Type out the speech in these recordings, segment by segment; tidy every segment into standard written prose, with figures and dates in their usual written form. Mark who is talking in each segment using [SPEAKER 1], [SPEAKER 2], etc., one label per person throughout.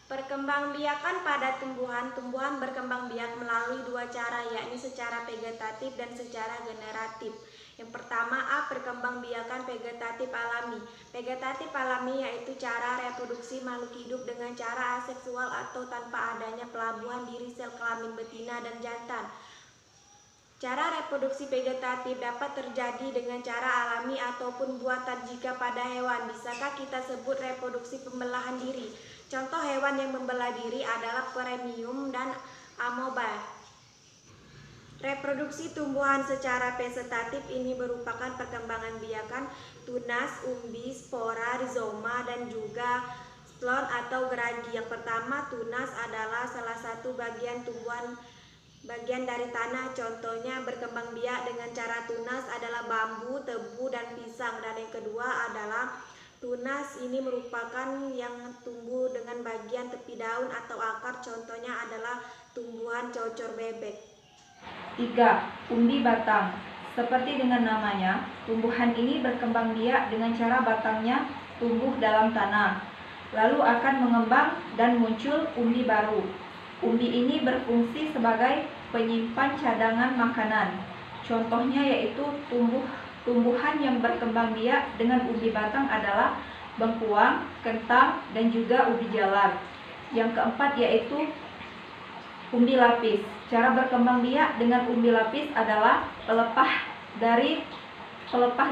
[SPEAKER 1] Perkembangbiakan pada tumbuhan. Tumbuhan berkembang biak melalui dua cara, yakni secara vegetatif dan secara generatif. Yang pertama, perkembangbiakan vegetatif alami. Vegetatif alami yaitu cara reproduksi makhluk hidup dengan cara aseksual atau tanpa adanya pelabuhan diri sel kelamin betina dan jantan. Cara reproduksi vegetatif dapat terjadi dengan cara alami ataupun buatan. Jika pada hewan, bisakah kita sebut reproduksi pembelahan diri? Contoh hewan yang membelah diri adalah premium dan amoeba. Reproduksi tumbuhan secara vegetatif ini merupakan perkembangan biakan tunas, umbi, spora, rizoma, dan juga stlon atau geragi. Yang pertama, tunas adalah salah satu bagian tumbuhan bagian dari tanah. Contohnya berkembang biak dengan cara tunas adalah bambu, tebu, dan pisang. Dan yang kedua adalah tunas ini merupakan yang tumbuh dengan bagian tepi daun atau akar. Contohnya adalah tumbuhan cocor bebek.
[SPEAKER 2] 3. Umbi batang. Seperti dengan namanya, tumbuhan ini berkembang biak dengan cara batangnya tumbuh dalam tanah, lalu akan mengembang dan muncul umbi baru. Umbi ini berfungsi sebagai penyimpan cadangan makanan. Contohnya yaitu tumbuhan yang berkembang biak dengan umbi batang adalah bengkuang, kentang, dan juga ubi jalar. Yang keempat yaitu umbi lapis. Cara berkembang biak dengan umbi lapis adalah pelepah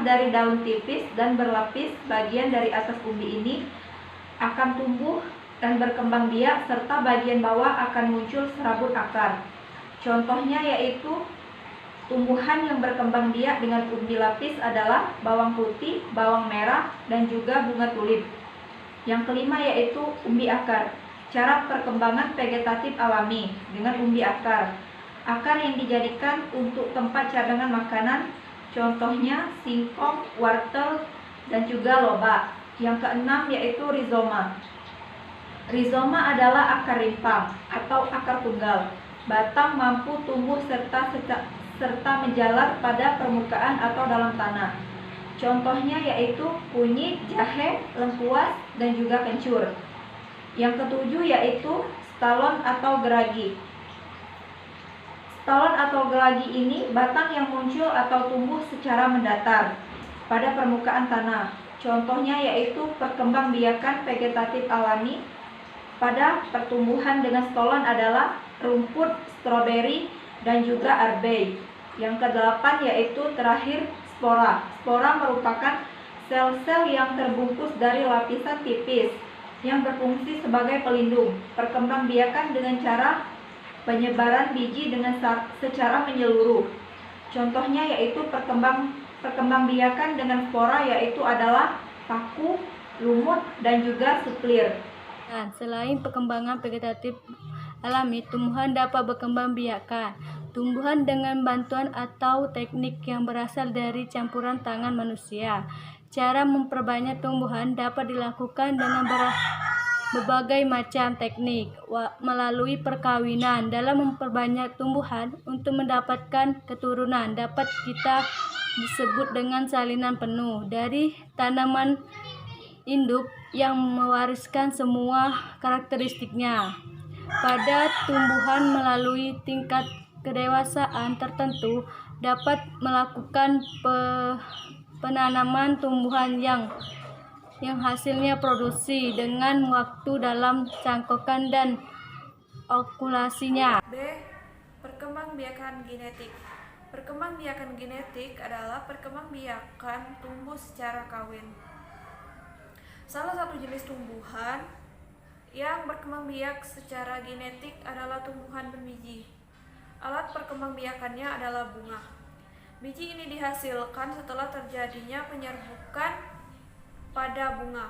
[SPEAKER 2] dari daun tipis dan berlapis. Bagian dari atas umbi ini akan tumbuh dan berkembang biak serta bagian bawah akan muncul serabut akar. Contohnya yaitu tumbuhan yang berkembang biak dengan umbi lapis adalah bawang putih, bawang merah, dan juga bunga tulip. Yang kelima yaitu umbi akar. Cara perkembangan vegetatif alami dengan umbi akar. Akar yang dijadikan untuk tempat cadangan makanan, contohnya singkong, wortel, dan juga lobak. Yang keenam yaitu rizoma. Rizoma adalah akar rimpang atau akar tunggal. Batang mampu tumbuh serta menjalar pada permukaan atau dalam tanah. Contohnya yaitu kunyit, jahe, lengkuas, dan juga kencur. Yang ketujuh yaitu stalon atau geragi. Stalon atau geragi ini batang yang muncul atau tumbuh secara mendatar pada permukaan tanah. Contohnya yaitu perkembangbiakan vegetatif alami pada pertumbuhan dengan stalon adalah rumput, stroberi, dan juga arbei. Yang kedelapan yaitu terakhir spora. Spora merupakan sel-sel yang terbungkus dari lapisan tipis yang berfungsi sebagai pelindung. Perkembangbiakan dengan cara penyebaran biji dengan secara menyeluruh. Contohnya yaitu perkembangbiakan dengan spora yaitu adalah paku, lumut, dan juga suplir.
[SPEAKER 3] Dan selain perkembangan vegetatif alami, tumbuhan dapat berkembang biakan tumbuhan dengan bantuan atau teknik yang berasal dari campuran tangan manusia. Cara memperbanyak tumbuhan dapat dilakukan dengan berbagai macam teknik melalui perkawinan. Dalam memperbanyak tumbuhan untuk mendapatkan keturunan dapat kita disebut dengan salinan penuh dari tanaman induk yang mewariskan semua karakteristiknya pada tumbuhan. Melalui tingkat kedewasaan tertentu dapat melakukan penanaman tumbuhan yang hasilnya produksi dengan waktu dalam cangkokan dan okulasinya.
[SPEAKER 1] B. Perkembangbiakan genetik. Perkembangbiakan genetik adalah perkembangbiakan tumbuh secara kawin. Salah satu jenis tumbuhan yang berkembang biak secara genetik adalah tumbuhan berbiji. Alat perkembangbiakannya adalah bunga. Biji ini dihasilkan setelah terjadinya penyerbukan pada bunga.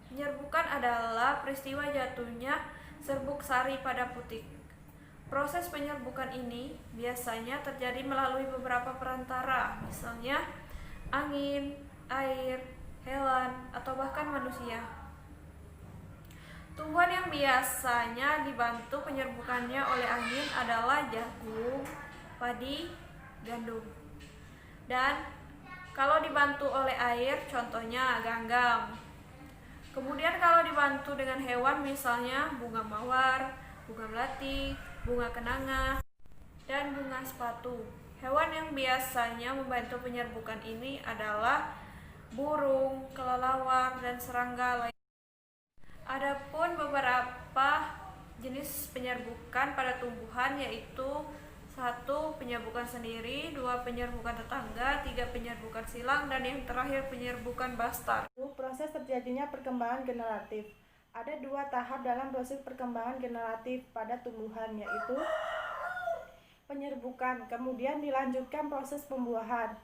[SPEAKER 1] Penyerbukan adalah peristiwa jatuhnya serbuk sari pada putik. Proses penyerbukan ini biasanya terjadi melalui beberapa perantara, misalnya angin, air, hewan, atau bahkan manusia. Tumbuhan yang biasanya dibantu penyerbukannya oleh angin adalah jagung, padi, gandum. Dan kalau dibantu oleh air, contohnya ganggang.
[SPEAKER 4] Kemudian kalau dibantu dengan hewan misalnya bunga mawar, bunga melati, bunga kenanga, dan bunga sepatu. Hewan yang biasanya membantu penyerbukan ini adalah burung, kelelawar, dan serangga lain. Adapun beberapa jenis penyerbukan pada tumbuhan yaitu 1. Penyerbukan sendiri, 2. Penyerbukan tetangga, 3. Penyerbukan silang, dan yang terakhir penyerbukan bastar.
[SPEAKER 5] Proses terjadinya perkembangan generatif. Ada 2 tahap dalam proses perkembangan generatif pada tumbuhan, yaitu penyerbukan, kemudian dilanjutkan proses pembuahan.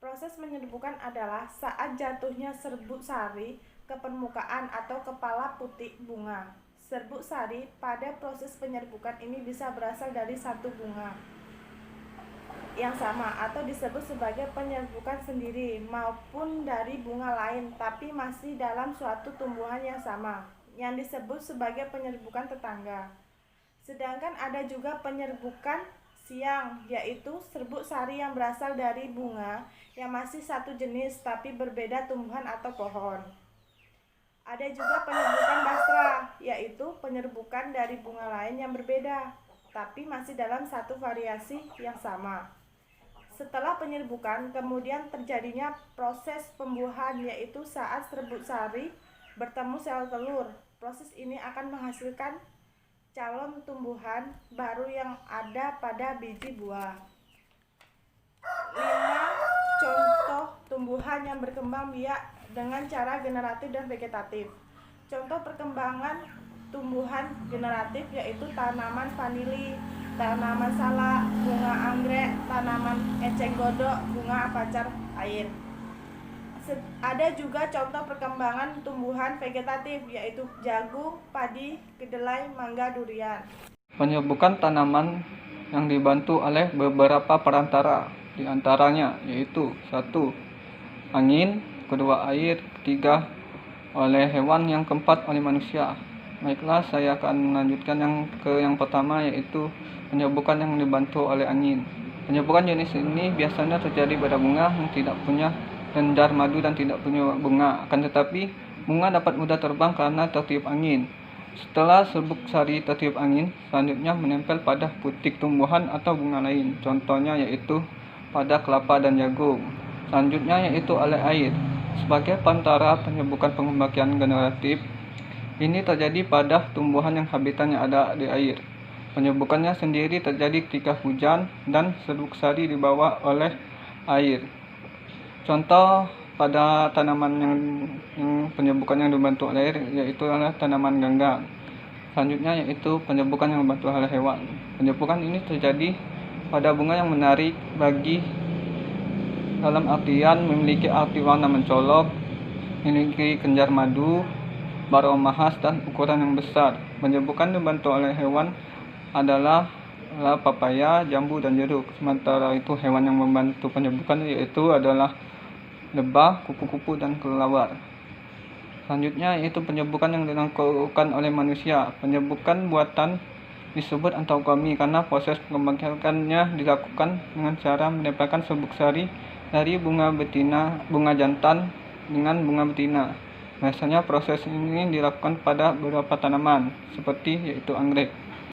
[SPEAKER 5] Proses penyerbukan adalah saat jatuhnya serbuk sari ke permukaan atau kepala putik bunga. Serbuk sari pada proses penyerbukan ini bisa berasal dari satu bunga yang sama atau disebut sebagai penyerbukan sendiri maupun dari bunga lain tapi masih dalam suatu tumbuhan yang sama yang disebut sebagai penyerbukan tetangga. Sedangkan ada juga penyerbukan siang, yaitu serbuk sari yang berasal dari bunga yang masih satu jenis tapi berbeda tumbuhan atau pohon. Ada juga penyerbukan bastra, yaitu penyerbukan dari bunga lain yang berbeda, tapi masih dalam satu variasi yang sama. Setelah penyerbukan, kemudian terjadinya proses pembuahan, yaitu saat serbuk sari bertemu sel telur. Proses ini akan menghasilkan calon tumbuhan baru yang ada pada biji buah. 5 contoh tumbuhan yang berkembang biak dengan cara generatif dan vegetatif. Contoh perkembangan tumbuhan generatif yaitu tanaman vanili, tanaman salak, bunga anggrek, tanaman eceng godok, bunga pacar air. Ada juga contoh perkembangan tumbuhan vegetatif yaitu jagung, padi, kedelai, mangga, durian.
[SPEAKER 6] Penyerbukan tanaman yang dibantu oleh beberapa perantara, di antaranya yaitu 1. Angin, 2. Air, 3. Oleh hewan, yang keempat oleh manusia. Baiklah, saya akan melanjutkan yang pertama yaitu penyerbukan yang dibantu oleh angin. Penyerbukan jenis ini biasanya terjadi pada bunga yang tidak punya rendar madu dan tidak punya bunga. Akan tetapi bunga dapat mudah terbang karena tertiup angin. Setelah serbuk sari tertiup angin, selanjutnya menempel pada putik tumbuhan atau bunga lain. Contohnya yaitu pada kelapa dan jagung. Selanjutnya yaitu oleh air. Sebagai perantara penyerbukan pengembangan generatif, ini terjadi pada tumbuhan yang habitatnya ada di air. Penyerbukannya sendiri terjadi ketika hujan dan serbuk sari dibawa oleh air. Contoh pada tanaman yang penyerbukan yang dibantu oleh air yaitu adalah tanaman ganggang. Selanjutnya yaitu penyerbukan yang dibantu oleh hewan. Penyerbukan ini terjadi pada bunga yang menarik bagi dalam artian memiliki arti warna mencolok, memiliki kelenjar madu, beraroma khas dan ukuran yang besar. Penyerbukan dibantu oleh hewan adalah papaya, jambu, dan jeruk. Sementara itu hewan yang membantu penyerbukan yaitu adalah lebah, kupu-kupu, dan kelelawar. Selanjutnya yaitu penyerbukan yang dilakukan oleh manusia. Penyerbukan buatan disebut antagomi karena proses pengembangannya dilakukan dengan cara menempelkan serbuk sari dari bunga jantan dengan bunga betina. Biasanya proses ini dilakukan pada beberapa tanaman seperti yaitu anggrek.